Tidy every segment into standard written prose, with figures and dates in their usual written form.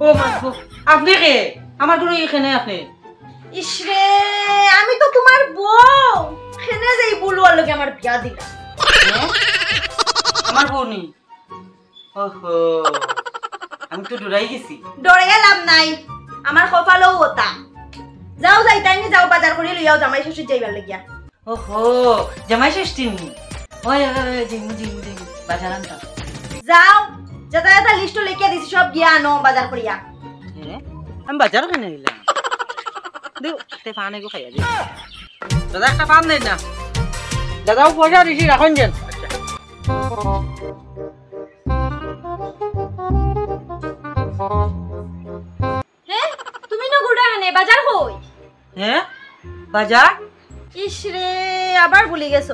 ও মা গো, আপনি কে? আমার কোনো এখানে আপনি? ইসরে, আমি তো তোমার বউ। খেনে যাই বলুয়ার লোকে আমার বিয়া দিলা। আমার বউ নি? ওহো, আমি তো ডরাই গেছি। ডরে লাভ নাই, আমার কপালও ওটা। যাও যাই তাই যাও, বাজার করে লইয়াও জামাই শ্বশুর যাইবার লাগিয়া। ওহো, জামাই ষষ্ঠী নি? ওই জিমু জিমু জিমু বাজার আনতাম। যাও, যাতা যাতা লিস্ট লিখিয়া দিছি, সব গিয়া আনো বাজার করিয়া। আমি বাজার কেনে নিলাম? দেও তে পানে গো খাইয়া দি। দাদা একটা পান দেন না। দাদাও পয়সা দিছি, রাখুন যেন। হ্যাঁ, তুমি না গুড়া আনে বাজার কই? হ্যাঁ, বাজার? ইসরে, আবার ভুলে গেছো।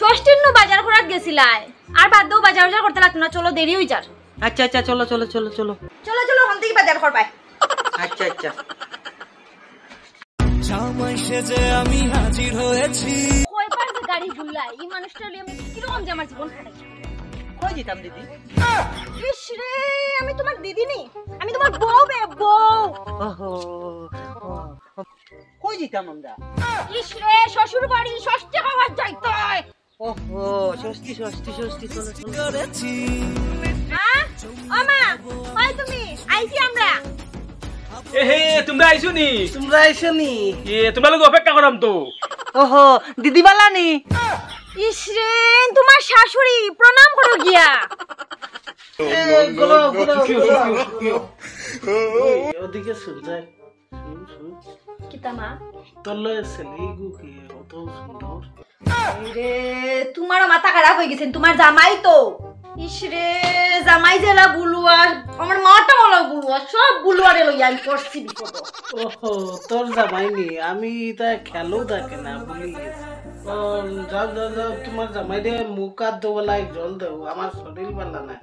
ষষ্ঠীর নু বাজার করাত গেছিলাই, আর বাদ দাও, বাজার বাজার করতে লাগতো না, চলো দেরি হই যার। আচ্ছা আচ্ছা, চলো চলো চলো চলো চলো চলো, হন থেকে বাজার করবাই। আচ্ছা আচ্ছা। জামাই সেজে আমি হাজির হয়েছি। কয়বার যে গাড়ি ভুললাই, এই মানুষটার লিয়ে আমি কিরকম যে আমার জীবন কাটাই। কই যেতাম দিদি? ইসরে, আমি তোমার দিদি নি, আমি তোমার বউ বে, বউ। ওহো, কই যেতাম আমরা? ইসরে, শ্বশুর বাড়ি ষষ্ঠী খাবার যাইতে। ওহো, ষষ্ঠী ষষ্ঠী ষষ্ঠী, চলো চলো। করেছি হ্যাঁ ও মা, কই তুমি? আইছি আমরা। এহে তোমরা আইছো নি? তোমরা আইছো নি? তোমালোক অপেক্ষা করাম তো। ওহো, দিদি বালা নি? ইসরে, তোমার শাশুড়ি, প্রণাম করো গিয়া। ওদিকে শুনছাই কিতা মা? তলে ছেলেগু কি অত সুন্দর। রে, তোমারও মাথা খারাপ হয়ে গেছে, তোমার জামাই তো। ইসরে, জামাই জেলা বুলুয়া, আমার মাটা মলা বুলুয়া, সব বুলুয়ারে লইয়া আমি পড়ছি বিপদ। ওহো, তোর জামাইনি, আমি তা খেলো থাকে না, ভুলি গেছি। ও যাও যাও যাও, তোমার জামাই দিয়ে মুখ হাত ধোবেলায় জল দেও, আমার শরীর ভালো না।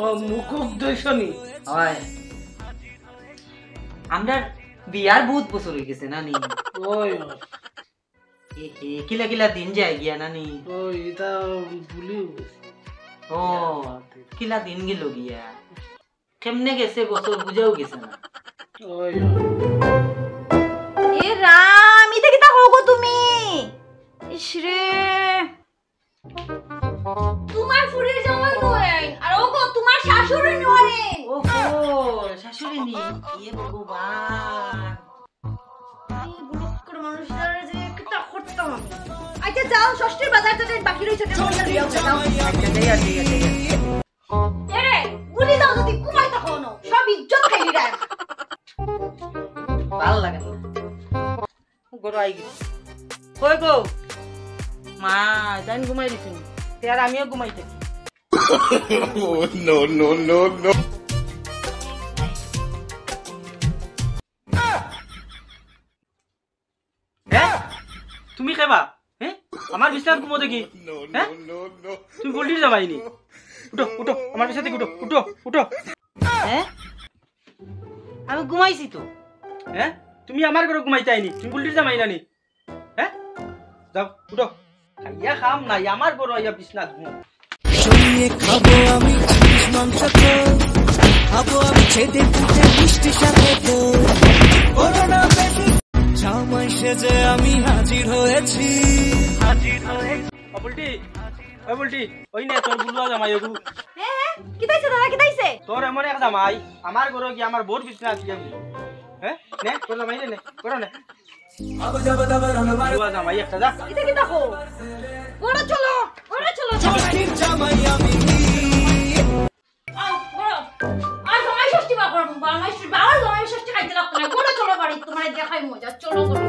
ও মুখ উদ্দেশ্যনি? হয়, আমরা বিয়ার বহুত বছর হয়ে গেছে নানি। ওই কিলা কিলা দিন যায় গিয়া নানি। ওই এটা ভুলিও গেছি। ও কিলা দিন গেল গিয়া, কেমনে গেছে বছর বুঝাও গেছে না। ওই এ রাম, ইতে কিতা কও তুমি? ইসরে, তোমার ফুরির জামাই নয়, আর ওগো তোমার শাশুড়ি নয়। ওহো, শাশুড়ি নি? ইয়ে ভগবান, এই বুলুক্কর মানুষটার যে কিতা করতাম আমি। আচ্ছা যাও, ষষ্ঠীর বাজার থেকে বাকি রইছে, টেবিলে লিয়াও যাও। আচ্ছা ঠিক আছে ঠিক আছে। এরে, ভুলি যাও যদি কুমাই থাকো না, সব ইজ্জত খাইলি রে। ভাল লাগে না, গরু আই গেছে। কই গো মা, জান ঘুমাই দিছি, আর আমিও ঘুমাই থাকি। no no no no হ্যাঁ তুমি খেবা? হ্যাঁ আমার বিছানাত ঘুমো দেখি? হ্যাঁ তুমি বললি যাবাইনি? উঠো উঠো, আমার বিছানা থেকে উঠো উঠো উঠো। হ্যাঁ, আমি ঘুমাইছি তো। হ্যাঁ তুমি আমার ঘরে ঘুমাইতে আইনি, তুমি বললি যাবাই নানি? হ্যাঁ যাও উঠো, খাইয়া খাম নাই, আমার ঘরে আইয়া বিছনাত ঘুমো। জমিয়ে খাবো আমি ইলিশ মাংস, খাবো আমি ছেদে ফুটে মিষ্টি সাথে তো। জামাই সেজে আমি হাজির হয়েছি। বলটি ওই বলটি, ওই নে তোর বুলুয়া জামাই এগু। হ্যাঁ, কিতাইছে দাদা, কিতাইছে? তোর এমন এক জামাই, আমার ঘরে গিয়ে আমার বোর বিছনাত গিয়া। হ্যাঁ নে তোর জামাই নে করো নে। বুলুয়া জামাই একটা যা। ইতে কিতা কও? ওরে চলো, ওরে চলো জামাই। জামাই আমি আও বড়, আর জামাই ষষ্ঠী বা করব, জামাই ষষ্ঠী, আর জামাই ষষ্ঠী খাইতে লাগতো না। ওরে চলো বাড়ি, তোমার দেখাই মজা, চলো চলো।